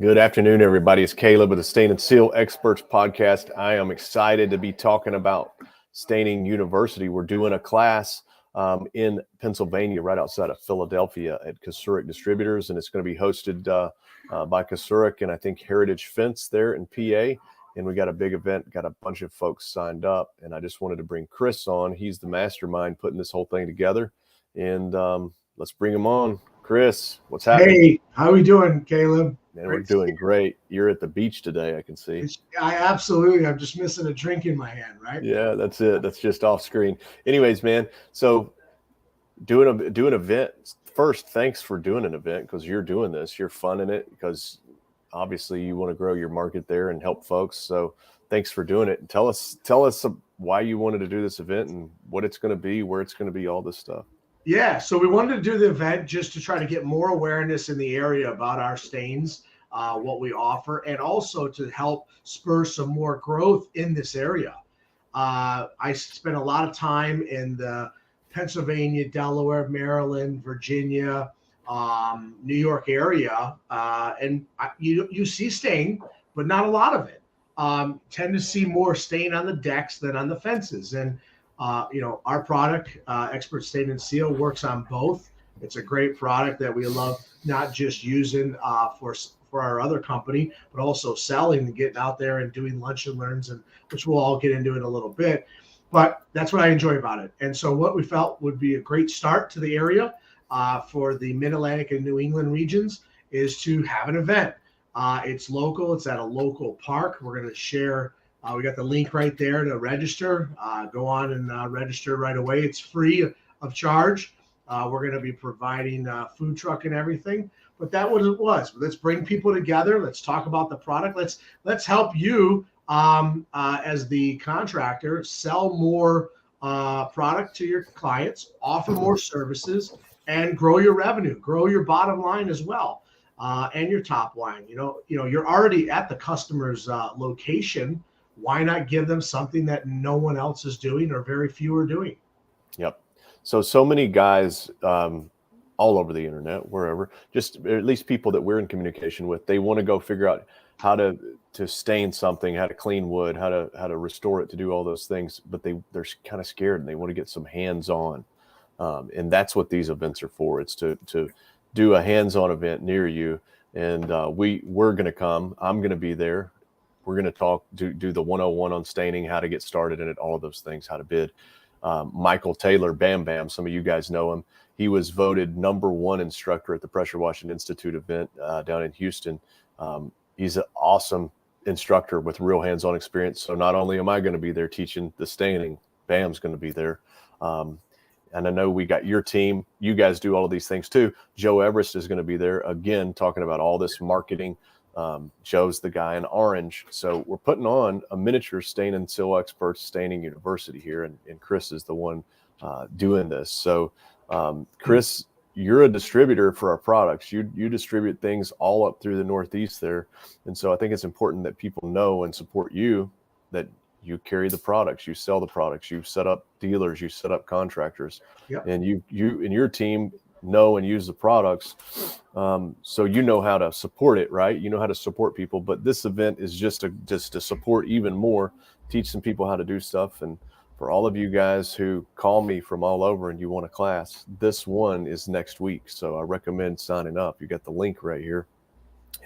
Good afternoon, everybody. It's Caleb with the Stain and Seal Experts Podcast. I am excited to be talking about Staining University. We're doing a class in Pennsylvania, right outside of Philadelphia at Kasurik Distributors, and it's going to be hosted by Kasurik and I think Heritage Fence there in PA. And we got a big event, got a bunch of folks signed up, and I just wanted to bring Chris on. He's the mastermind putting this whole thing together, and let's bring him on. Chris, what's happening? Hey, how are we doing, Caleb? Man, we're doing great. You're at the beach today, I can see. I'm just missing a drink in my hand, right? Yeah, that's it. That's just off screen. Anyways, man, so doing an event. First, thanks for doing an event, because you're doing this. You're funding it because obviously you want to grow your market there and help folks. So thanks for doing it. And tell us why you wanted to do this event and what it's going to be, where it's going to be, all this stuff. Yeah, so we wanted to do the event just to try to get more awareness in the area about our stains, what we offer, and also to help spur some more growth in this area. I spent a lot of time in the Pennsylvania, Delaware, Maryland, Virginia, New York area, and you see stain, but not a lot of it. Tend to see more stain on the decks than on the fences, and our product, Expert Stain and Seal, works on both. It's a great product that we love, not just using for our other company, but also selling and getting out there and doing lunch and learns, and which we'll all get into in a little bit. But that's what I enjoy about it. And so what we felt would be a great start to the area for the Mid-Atlantic and New England regions is to have an event. It's local. It's at a local park. We're going to share. We got the link right there to register. Go on and register right away. It's free of charge. We're going to be providing food truck and everything. But that was what it was. Let's bring people together. Let's talk about the product. Let's help you as the contractor sell more product to your clients, offer more services, and grow your revenue, grow your bottom line as well, and your top line. You're already at the customer's location. Why not give them something that no one else is doing or very few are doing? Yep. So many guys all over the internet, wherever, just at least people that we're in communication with, they want to go figure out how to stain something, how to clean wood, how to restore it, to do all those things, but they're kind of scared and they want to get some hands-on. And that's what these events are for. It's to do a hands-on event near you. And we're going to come. I'm going to be there. We're going to do the 101 on staining, how to get started in it, all of those things, how to bid. Michael Taylor, Bam Bam, some of you guys know him. He was voted #1 instructor at the Pressure Washing Institute event down in Houston. He's an awesome instructor with real hands-on experience. So not only am I going to be there teaching the staining, Bam's going to be there. And I know we got your team. You guys do all of these things too. Joe Everest is going to be there again, talking about all this marketing. Joe's the guy in orange. So we're putting on a miniature Stain and Seal Experts Staining University here, and Chris is the one doing this. So Chris, you're a distributor for our products. You distribute things all up through the Northeast there. And so I think it's important that people know and support you, that you carry the products, you sell the products, you set up dealers, you set up contractors. Yep. And you and your team know and use the products. So you know how to support it, right? You know how to support people, but this event is just to support even more, teach some people how to do stuff. And for all of you guys who call me from all over and you want a class, this one is next week. So I recommend signing up. You got the link right here.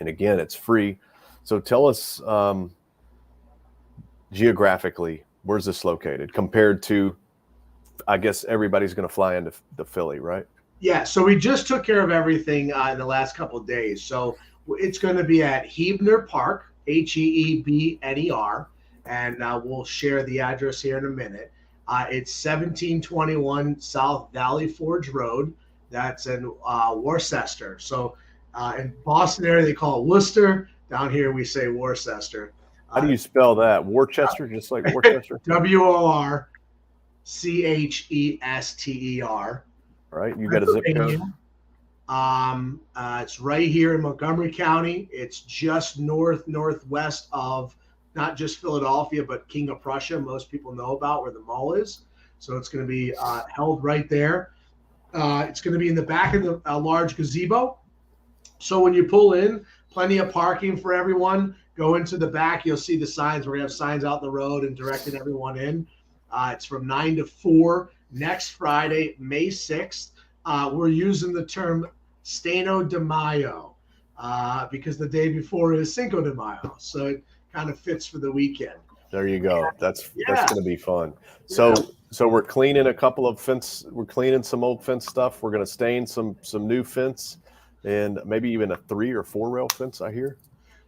And again, it's free. So tell us geographically, where's this located compared to, I guess everybody's going to fly into the Philly, right? Yeah, so we just took care of everything in the last couple of days. So it's going to be at Heebner Park, Heebner, and we'll share the address here in a minute. It's 1721 South Valley Forge Road. That's in Worcester. So in Boston area, they call it Worcester. Down here, we say Worcester. How do you spell that? Worcester, just like Worcester? Worcester. All right, you got a zip code? It's right here in Montgomery County. It's just northwest of not just Philadelphia, but King of Prussia. Most people know about where the mall is. So it's going to be held right there. It's going to be in the back of the large gazebo. So when you pull in, plenty of parking for everyone. Go into the back, you'll see the signs. We're gonna have signs out in the road and directing everyone in. It's from 9 to 4 next Friday, May 6th. We're using the term Steno de Mayo because the day before is Cinco de Mayo, so it kind of fits for the weekend. There you go. That's Yeah. going to be fun. So we're cleaning a couple of fence. We're cleaning some old fence stuff. We're going to stain some new fence, and maybe even a 3 or 4 rail fence, I hear.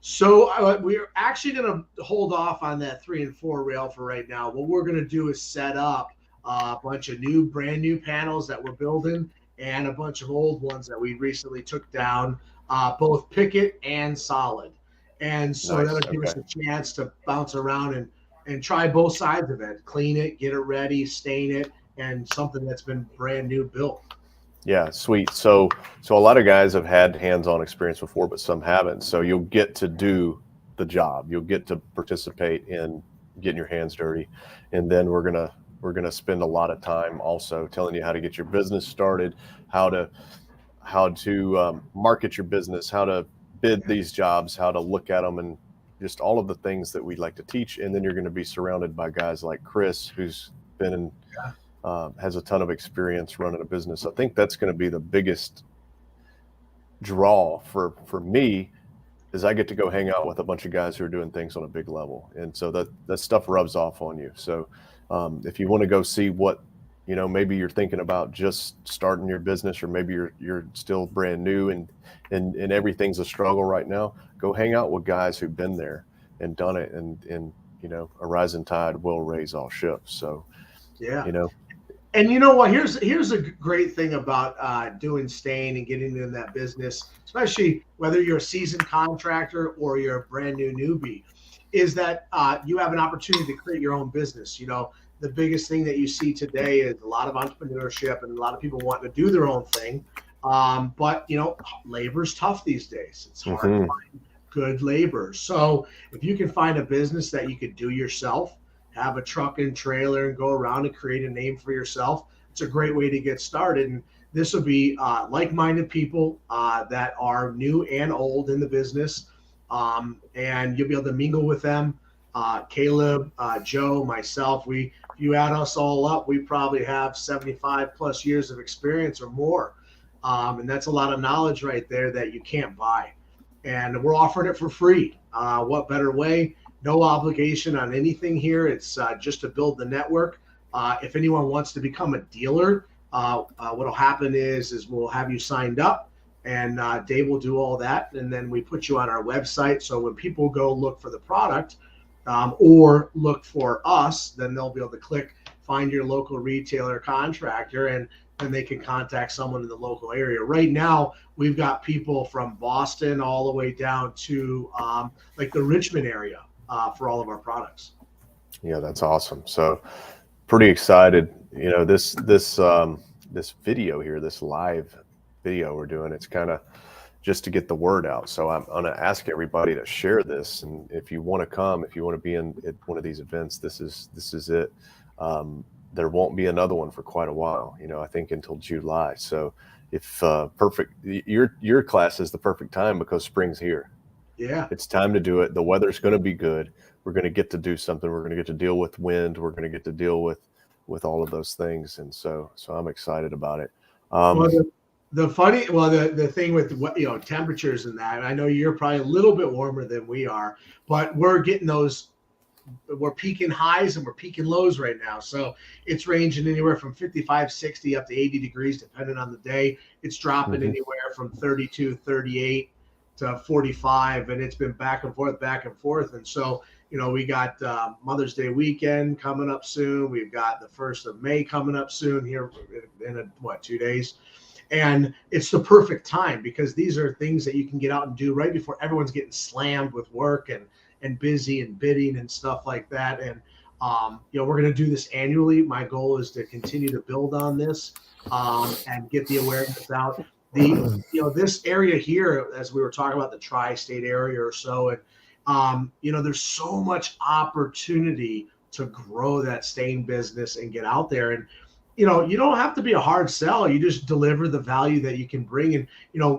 So we're actually going to hold off on that 3 and 4 rail for right now. What we're going to do is set up a bunch of brand new panels that we're building and a bunch of old ones that we recently took down, both picket and solid. And so Nice. that'll give us a chance to bounce around and try both sides of it, clean it, get it ready, stain it, and something that's been brand new built. Yeah, sweet. So a lot of guys have had hands-on experience before, but some haven't. So you'll get to do the job. You'll get to participate in getting your hands dirty. And then we're gonna spend a lot of time also telling you how to get your business started, how to market your business, how to bid these jobs, how to look at them, and just all of the things that we like to teach. And then you're going to be surrounded by guys like Chris, who's been in, has a ton of experience running a business. I think that's going to be the biggest draw for me, is I get to go hang out with a bunch of guys who are doing things on a big level. And so that stuff rubs off on you. So if you want to go see what, maybe you're thinking about just starting your business, or maybe you're still brand new and everything's a struggle right now, go hang out with guys who've been there and done it, and a rising tide will raise all ships. So, And you know what? Here's a great thing about doing stain and getting in that business, especially whether you're a seasoned contractor or you're a brand new newbie, is that you have an opportunity to create your own business. The biggest thing that you see today is a lot of entrepreneurship and a lot of people wanting to do their own thing. But labor's tough these days. It's hard to find good labor. So if you can find a business that you could do yourself, have a truck and trailer and go around and create a name for yourself, it's a great way to get started. And this will be like-minded people that are new and old in the business. And you'll be able to mingle with them. Caleb, Joe, myself, if you add us all up, we probably have 75 plus years of experience or more. And that's a lot of knowledge right there that you can't buy. And we're offering it for free. What better way? No obligation on anything here. It's just to build the network. If anyone wants to become a dealer, what'll happen is we'll have you signed up, and Dave will do all that. And then we put you on our website. So when people go look for the product, or look for us, then they'll be able to click find your local retailer contractor, and then they can contact someone in the local area. Right now, we've got people from Boston all the way down to like the Richmond area for all of our products. Yeah, that's awesome. So pretty excited. This video here, this live video we're doing, it's kind of just to get the word out. So I'm going to ask everybody to share this, and if you want to come, if you want to be at one of these events, this is it. There won't be another one for quite a while, I think until July. So if your class is the perfect time, because spring's here. Yeah, it's time to do it. The weather's going to be good. We're going to get to do something. We're going to get to deal with wind. We're going to get to deal with all of those things. And so I'm excited about it. The thing with temperatures and that, I know you're probably a little bit warmer than we are, but we're getting we're peaking highs and we're peaking lows right now. So it's ranging anywhere from 55, 60 up to 80 degrees, depending on the day. It's dropping anywhere from 32, 38 to 45, and it's been back and forth. And so, we got Mother's Day weekend coming up soon. We've got the 1st of May coming up soon here in 2 days. And it's the perfect time, because these are things that you can get out and do right before everyone's getting slammed with work and busy and bidding and stuff like that. And, we're going to do this annually. My goal is to continue to build on this and get the awareness out. This area here, as we were talking about the tri-state area or so, and, there's so much opportunity to grow that stain business and get out there. you don't have to be a hard sell. You just deliver the value that you can bring. And,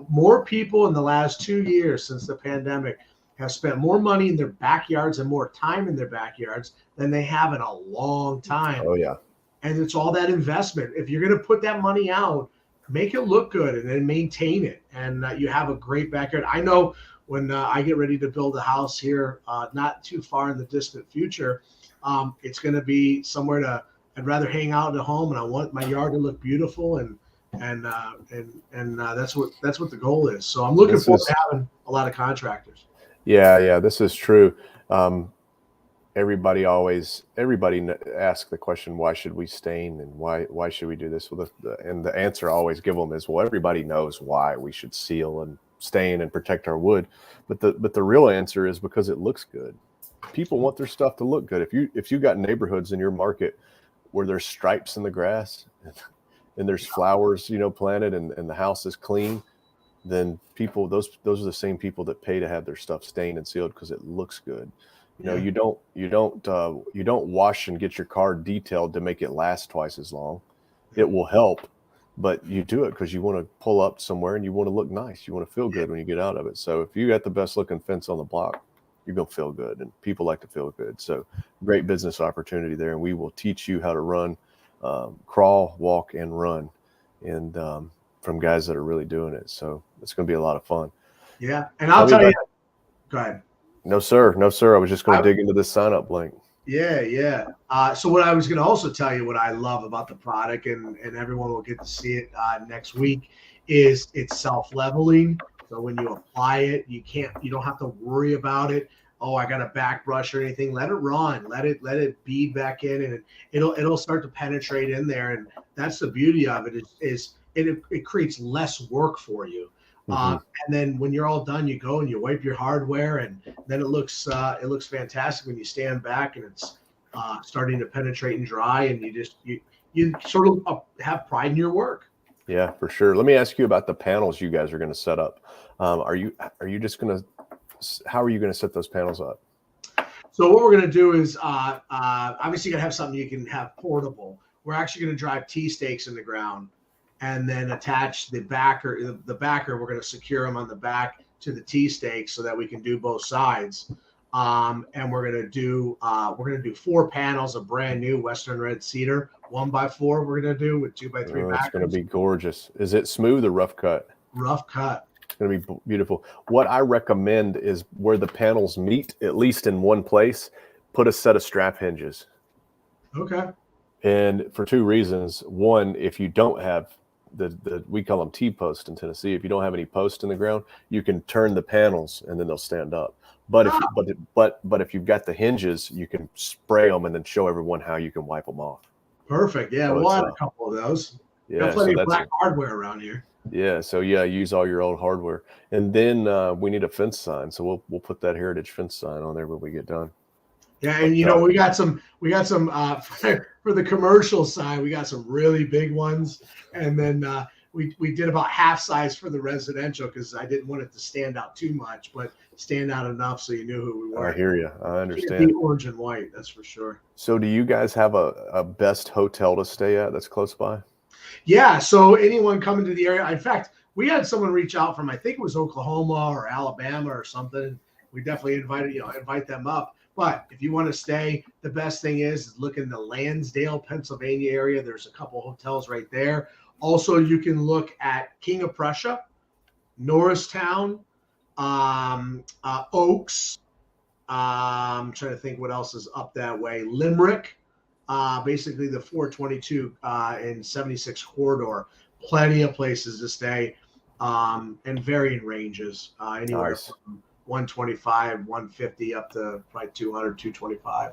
more people in the last 2 years since the pandemic have spent more money in their backyards and more time in their backyards than they have in a long time. Oh yeah. And it's all that investment. If you're going to put that money out, make it look good and then maintain it. And you have a great backyard. I know when I get ready to build a house here, not too far in the distant future, it's going to be somewhere I'd rather hang out at home, and I want my yard to look beautiful, and that's what the goal is. So I'm looking forward to having a lot of contractors. Yeah, this is true. Everybody asks the question, why should we stain, and why should we do this? Well, and the answer I always give them is, well, everybody knows why we should seal and stain and protect our wood, but the real answer is because it looks good. People want their stuff to look good. If you got neighborhoods in your market where there's stripes in the grass and there's flowers, planted, and the house is clean, then those are the same people that pay to have their stuff stained and sealed because it looks good. You don't wash and get your car detailed to make it last twice as long. It will help, but you do it because you want to pull up somewhere and you want to look nice. You want to feel good when you get out of it. So if you got the best looking fence on the block, you're going to feel good, and people like to feel good. So great business opportunity there. And we will teach you how to run, crawl, walk, and run, and from guys that are really doing it. So it's going to be a lot of fun. Yeah. And I'll tell you, go ahead. No, sir. I was just going to dig into this sign up link. Yeah. So what I was going to also tell you, what I love about the product, and everyone will get to see it next week, is it's self-leveling. So when you apply it, you don't have to worry about it. Oh, I got a back brush or anything. Let it run. Let it bead back in, and it'll start to penetrate in there. And that's the beauty of it is it creates less work for you. Mm-hmm. And then when you're all done, you go and you wipe your hardware, and then it looks fantastic when you stand back and it's starting to penetrate and dry, and you sort of have pride in your work. Yeah, for sure. Let me ask you about the panels you guys are going to set up. How are you going to set those panels up? So what we're going to do is obviously you got to have something you can have portable. We're actually going to drive T-stakes in the ground and then attach the backer. We're going to secure them on the back to the T-stakes so that we can do both sides. And we're going to do 4 panels of brand new Western red cedar, 1x4. We're going to do with 2x3 backers. It's going to be gorgeous. Is it smooth or rough cut? Rough cut. It's going to be beautiful. What I recommend is where the panels meet, at least in one place, put a set of strap hinges. Okay. And for 2 reasons. One, if you don't have we call them T-posts in Tennessee. If you don't have any posts in the ground, you can turn the panels and then they'll stand up. But if you've got the hinges, you can spray them and then show everyone how you can wipe them off. Perfect. Yeah, we'll have a couple of those. Yeah, got plenty of black hardware around here. Yeah, so use all your old hardware, and then we need a fence sign. So we'll put that Heritage fence sign on there when we get done. Yeah, and we got some for the commercial side. We got some really big ones, and then we did about half size for the residential because I didn't want it to stand out too much, but stand out enough so you knew who we were. I hear you. I understand. Orange and white, that's for sure. So do you guys have a best hotel to stay at that's close by? Yeah, so anyone coming to the area. In fact, we had someone reach out from, I think it was Oklahoma or Alabama or something. We definitely invite them up. But if you want to stay, the best thing is look in the Lansdale, Pennsylvania area. There's a couple hotels right there. Also, you can look at King of Prussia, Norristown, Oaks. I'm trying to think what else is up that way. Limerick, basically the 422 and 76 corridor. Plenty of places to stay, and varying ranges, anywhere from 125, 150 up to probably 200, 225.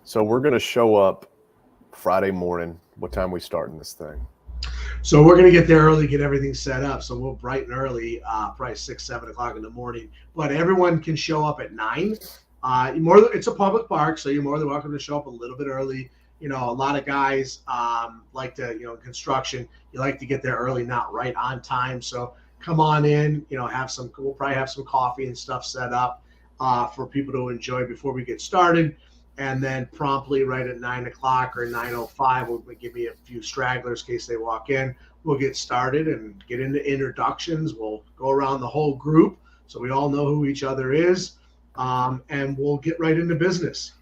So we're going to show up Friday morning. What time are we starting this thing? So we're going to get there early, get everything set up. So we'll brighten early, probably 6, 7 o'clock in the morning. But everyone can show up at 9. It's a public park, so you're more than welcome to show up a little bit early. A lot of guys like to, construction, you like to get there early, not right on time. So come on in, we'll probably have some coffee and stuff set up for people to enjoy before we get started. And then promptly right at 9 o'clock or 9:05, we'll give me a few stragglers in case they walk in. We'll get started and get into introductions. We'll go around the whole group so we all know who each other is, and we'll get right into business.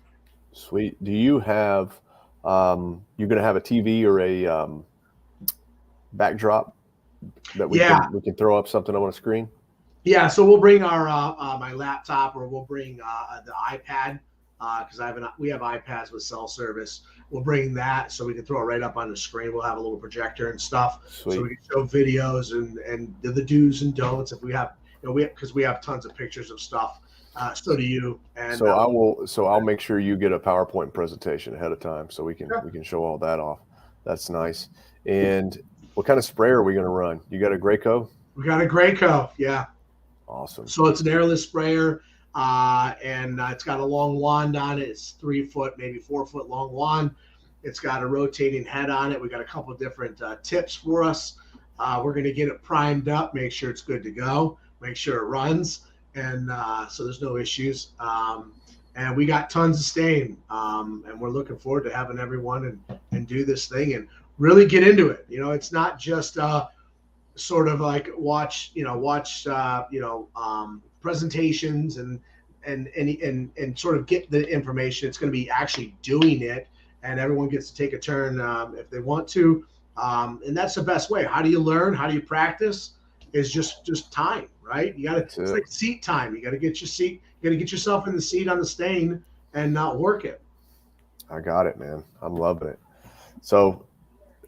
Sweet. Do you have, you're going to have a TV or a backdrop that we can throw up something on a screen? Yeah, so we'll bring our my laptop, or we'll bring the iPad, because we have iPads with cell service. We'll bring that so we can throw it right up on the screen. We'll have a little projector and stuff. Sweet. So we can show videos and the do's and don'ts if we have, because we have tons of pictures of stuff. So do you. And so I'll make sure you get a PowerPoint presentation ahead of time so we can show all that off. That's nice. And what kind of sprayer are we going to run? You got a Graco? We got a Graco, yeah. Awesome. So it's an airless sprayer, and it's got a long wand on it. It's 3 foot, maybe 4 foot long wand. It's got a rotating head on it. We got a couple different tips for us. We're going to get it primed up, make sure it's good to go, make sure it runs, and so there's no issues. And we got tons of stain, and we're looking forward to having everyone and do this thing and really get into it. It's not just sort of like watch presentations and sort of get the information. It's going to be actually doing it, and everyone gets to take a turn if they want to. And that's the best way. How do you learn? How do you practice? Is just time, right? It's like seat time. You got to get your seat. You got to get yourself in the seat on the stain and not work it. I got it, man. I'm loving it. So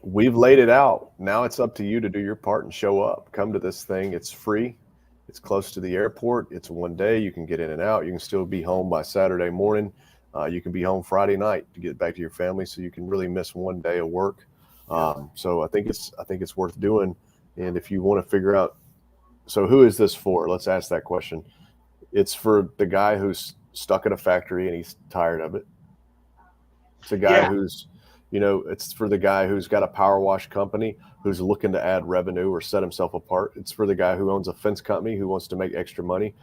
we've laid it out. Now it's up to you to do your part and show up. Come to this thing. It's free. It's close to the airport. It's one day. You can get in and out. You can still be home by Saturday morning. You can be home Friday night to get back to your family, so you can really miss one day of work. So I think it's worth doing. And if you want to figure out, so who is this for? Let's ask that question. It's for the guy who's stuck at a factory and he's tired of it. It's a guy who's, it's for the guy who's got a power wash company who's looking to add revenue or set himself apart. It's for the guy who owns a fence company who wants to make extra money.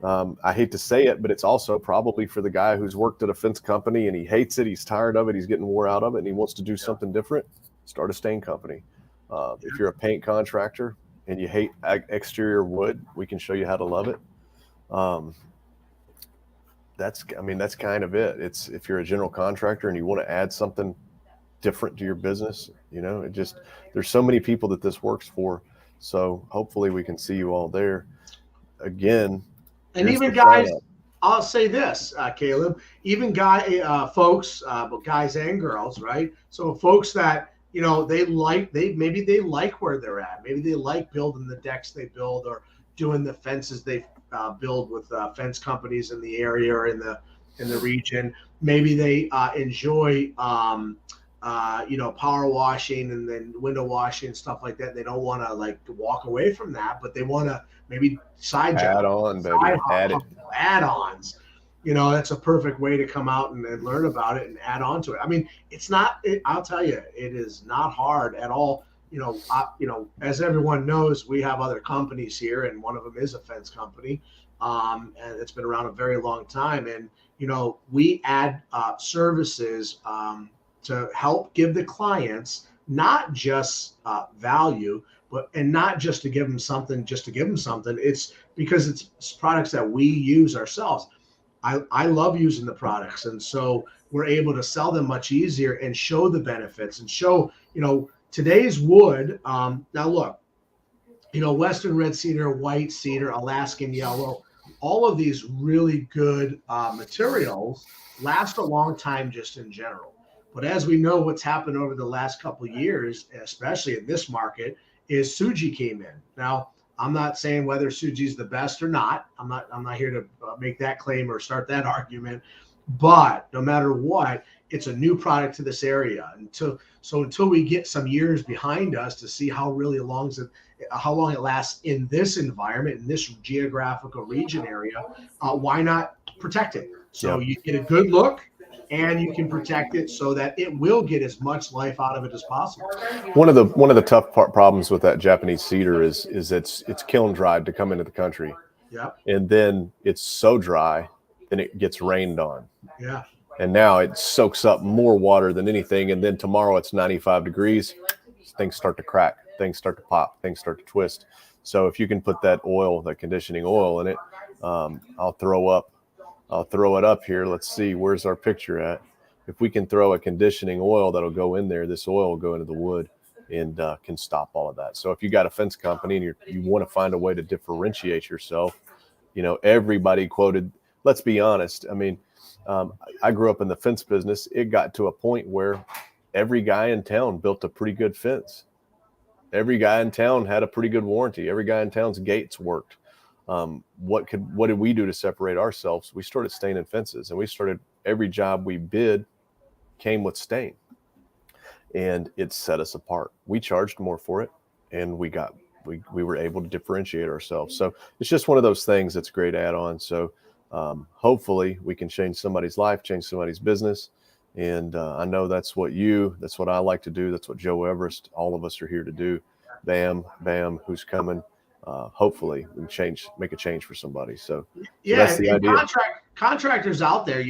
I hate to say it, but it's also probably for the guy who's worked at a fence company and he hates it. He's tired of it. He's getting wore out of it and he wants to do something different. Start a stain company. If you're a paint contractor and you hate exterior wood, we can show you how to love it. That's kind of it. It's if you're a general contractor and you want to add something different to your business, there's so many people that this works for. So hopefully we can see you all there again. And even guys, I'll say this, Caleb, even folks, but guys and girls, right? So folks that, maybe they like where they're at. Maybe they like building the decks they build or doing the fences they build with fence companies in the area or in the region. Maybe they enjoy power washing and then window washing and stuff like that. They don't want to walk away from that, but they want to maybe add-ons. That's a perfect way to come out and learn about it and add on to it. I mean, I'll tell you, it is not hard at all. As everyone knows, we have other companies here, and one of them is a fence company, and it's been around a very long time. And we add services to help give the clients not just value, and not just to give them something, just to give them something. It's because it's products that we use ourselves. I love using the products, and so we're able to sell them much easier and show the benefits and show, today's wood. Now look, Western red cedar, white cedar, Alaskan yellow, all of these really good materials last a long time just in general. But as we know, what's happened over the last couple of years, especially in this market, is Tsuji came in. Now, I'm not saying whether Tsuji is the best or not. I'm not here to make that claim or start that argument. But no matter what, it's a new product to this area. Until we get some years behind us to see how long it lasts in this environment, in this geographical region area, why not protect it? So you get a good look, and you can protect it so that it will get as much life out of it as possible. One of the tough problems with that Japanese cedar is it's kiln dried to come into the country. Yeah. And then it's so dry, then it gets rained on. Yeah. And now it soaks up more water than anything. And then tomorrow it's 95 degrees. Things start to crack. Things start to pop. Things start to twist. So if you can put that oil, that conditioning oil in it, I'll throw it up here. Let's see, where's our picture at? If we can throw a conditioning oil that'll go in there, this oil will go into the wood and can stop all of that. So if you got a fence company and you want to find a way to differentiate yourself, everybody quoted, let's be honest. I mean, I grew up in the fence business. It got to a point where every guy in town built a pretty good fence. Every guy in town had a pretty good warranty. Every guy in town's gates worked. What did we do to separate ourselves? We started staining fences, and every job we bid came with stain, and it set us apart. We charged more for it, and we were able to differentiate ourselves. So it's just one of those things that's a great add-on. So hopefully we can change somebody's life, change somebody's business. And I know that's what I like to do. That's what Joe Everest, all of us are here to do. Bam, who's coming. Hopefully we can make a change for somebody. So that's the idea. Contractors out there,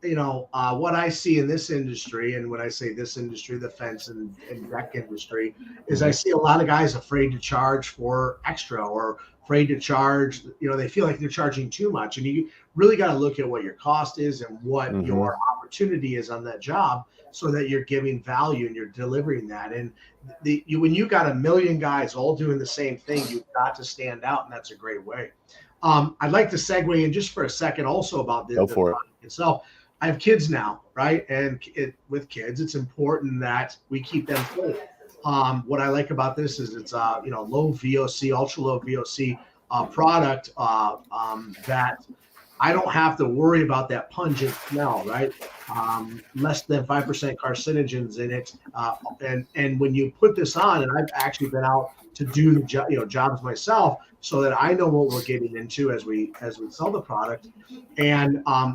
what I see in this industry, and when I say this industry, the fence and deck industry, is I see a lot of guys afraid to charge for extra or afraid to charge. They feel like they're charging too much, and you really got to look at what your cost is and what your opportunity is on that job, so that you're giving value and you're delivering that. And when you got a million guys all doing the same thing, you've got to stand out, and that's a great way. I'd like to segue in just for a second also about the product itself. I have kids now, right? And with kids, it's important that we keep them safe. What I like about this is it's low VOC, ultra low VOC product that I don't have to worry about that pungent smell, right? Less than 5% carcinogens in it, and when you put this on, and I've actually been out to do the jobs myself, so that I know what we're getting into as we sell the product, and I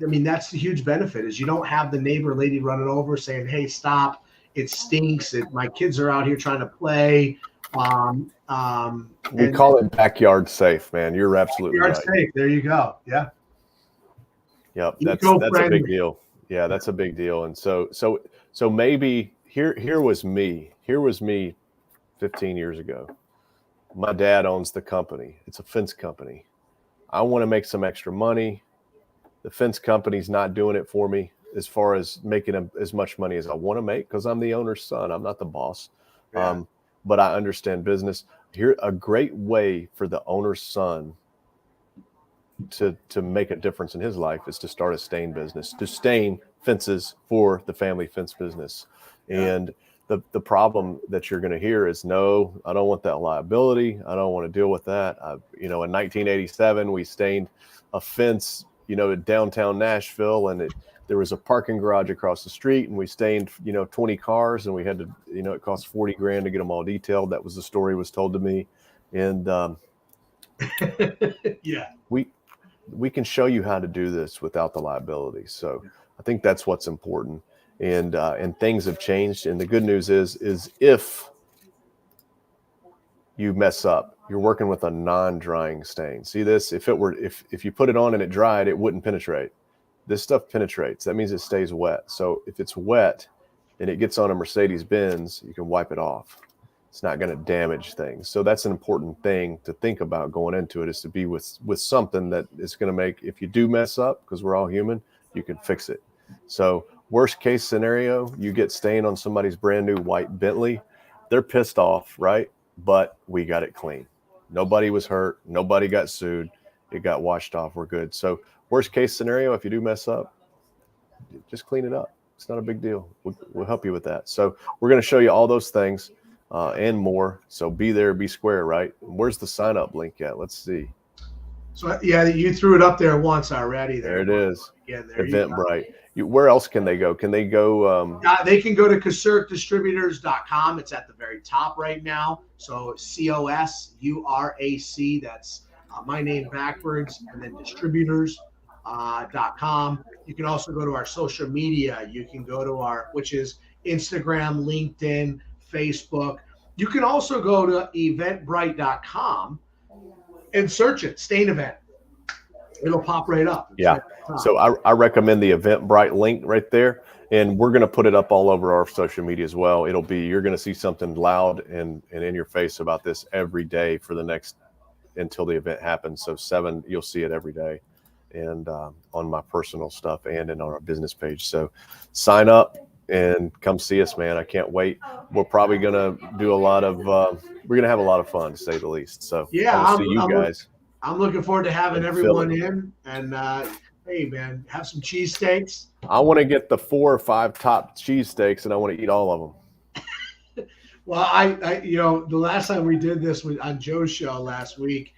mean, that's the huge benefit, is you don't have the neighbor lady running over saying, "Hey, stop! It stinks! My kids are out here trying to play." We call it backyard safe, man. You're absolutely right. Backyard safe. There you go. Yeah. Yep. That's a big deal. Yeah, that's a big deal. And so maybe here was me 15 years ago. My dad owns the company. It's a fence company. I want to make some extra money. The fence company's not doing it for me as far as making as much money as I want to make, because I'm the owner's son. I'm not the boss. Yeah. But I understand business. Here, a great way for the owner's son to make a difference in his life is to start a stain business, to stain fences for the family fence business. Yeah. And the problem that you're going to hear is, no, I don't want that liability. I don't want to deal with that. In 1987, we stained a fence, in downtown Nashville, and there was a parking garage across the street, and we stained, 20 cars, and we had to, it cost $40,000 to get them all detailed. That was the story was told to me. And yeah, we can show you how to do this without the liability. So I think that's what's important. And things have changed. And the good news is if you mess up, you're working with a non-drying stain. See this? If you put it on and it dried, it wouldn't penetrate. This stuff penetrates. That means it stays wet. So if it's wet and it gets on a Mercedes-Benz, you can wipe it off. It's not going to damage things. So that's an important thing to think about going into it, is to be with something that is going to make, if you do mess up, because we're all human, you can fix it. So worst case scenario, you get stain on somebody's brand new white Bentley. They're pissed off, right? But we got it clean. Nobody was hurt. Nobody got sued. It got washed off. We're good. So worst case scenario, if you do mess up, just clean it up. It's not a big deal. We'll help you with that. So we're going to show you all those things and more. So be there, be square, right? Where's the sign up link at? Let's see. So yeah, you threw it up there once already. There it is. Yeah, Eventbrite. Where else can they go? Can they go? They can go to COSURACdistributors.com. It's at the very top right now. So COSURAC. That's my name backwards, and then distributors.com. You can also go to our social media. You can go to which is Instagram, LinkedIn, Facebook. You can also go to eventbrite.com and search it, Stain Event. It'll pop right up. It's Yeah. right at the top. So I recommend the Eventbrite link right there. And we're going to put it up all over our social media as well. You're going to see something loud and in your face about this every day for the next, until the event happens. So you'll see it every day. And on my personal stuff and on our business page. So sign up and come see us, man. I can't wait. We're probably going to do we're going to have a lot of fun, to say the least. So Yeah, I will see you guys. I'm looking forward to having in everyone Philly. in. And hey, man, have some cheesesteaks. I want to get the 4 or 5 top cheesesteaks, and I want to eat all of them. Well, I the last time we did this on Joe's show last week,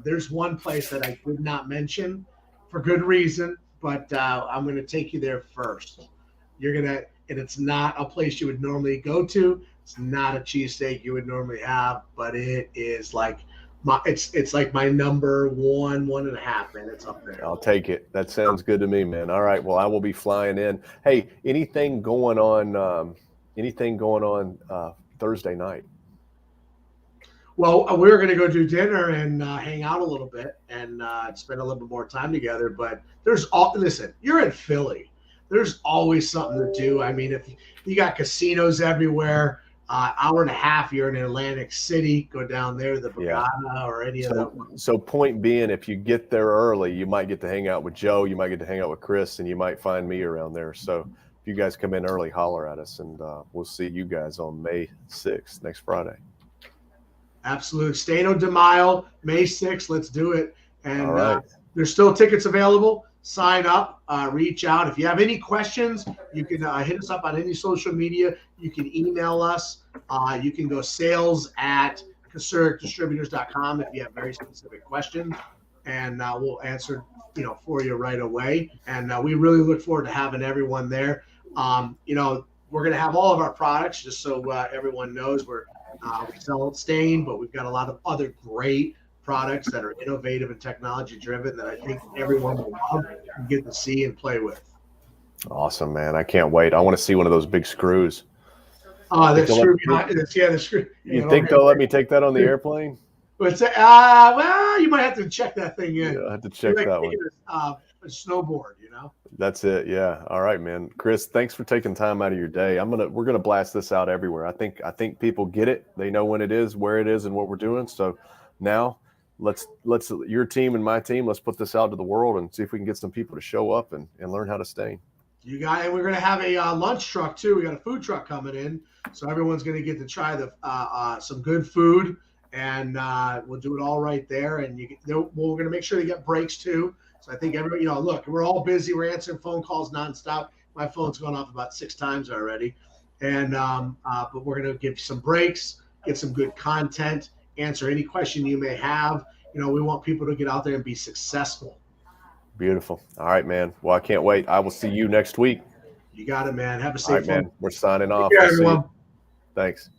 there's one place that I did not mention for good reason, but I'm going to take you there first. And it's not a place you would normally go to. It's not a cheesesteak you would normally have, but it is like it's like my number 1.5, man. It's up there. I'll take it. That sounds good to me, man. All right. Well, I will be flying in. Hey, anything going on Thursday night? Well, we're going to go do dinner and hang out a little bit and spend a little bit more time together. But listen, you're in Philly. There's always something to do. I mean, if you got casinos everywhere, hour and a half, you're in Atlantic City, go down there, the Borgata or any of them. So point being, if you get there early, you might get to hang out with Joe, you might get to hang out with Chris, and you might find me around there. So if you guys come in early, holler at us, and we'll see you guys on May 6th, next Friday. Absolutely. Stano de Mayo, May 6th. Let's do it. And all right. There's still tickets available. Sign up, reach out. If you have any questions, you can hit us up on any social media. You can email us. You can go sales@kasurikdistributors.com if you have very specific questions, and we'll answer for you right away. And we really look forward to having everyone there. We're going to have all of our products, just so everyone knows. We sell stain, but we've got a lot of other great products that are innovative and technology driven that I think everyone will love and get to see and play with. Awesome, man. I can't wait. I want to see one of those big screws. The screw behind, the screw. You think they'll let me take that on the airplane? But well, you might have to check that thing in. Yeah, I have to check that one. A snowboard, That's it. Yeah. All right, man. Chris, thanks for taking time out of your day. We're gonna blast this out everywhere. I think people get it. They know when it is, where it is, and what we're doing. So now let's your team and my team, let's put this out to the world and see if we can get some people to show up and learn how to stain. You got it. We're gonna have a lunch truck too. We got a food truck coming in, so everyone's gonna get to try some good food, and we'll do it all right there. And we're gonna make sure they get breaks too. So I think everybody, look, we're all busy. We're answering phone calls nonstop. My phone's gone off about 6 times already, and but we're gonna give some breaks, get some good content, answer any question you may have. We want people to get out there and be successful. Beautiful. All right, man. Well, I can't wait. I will see you next week. You got it, man. Have a safe one. All right, man. We're signing off. Take care, everyone. Thanks.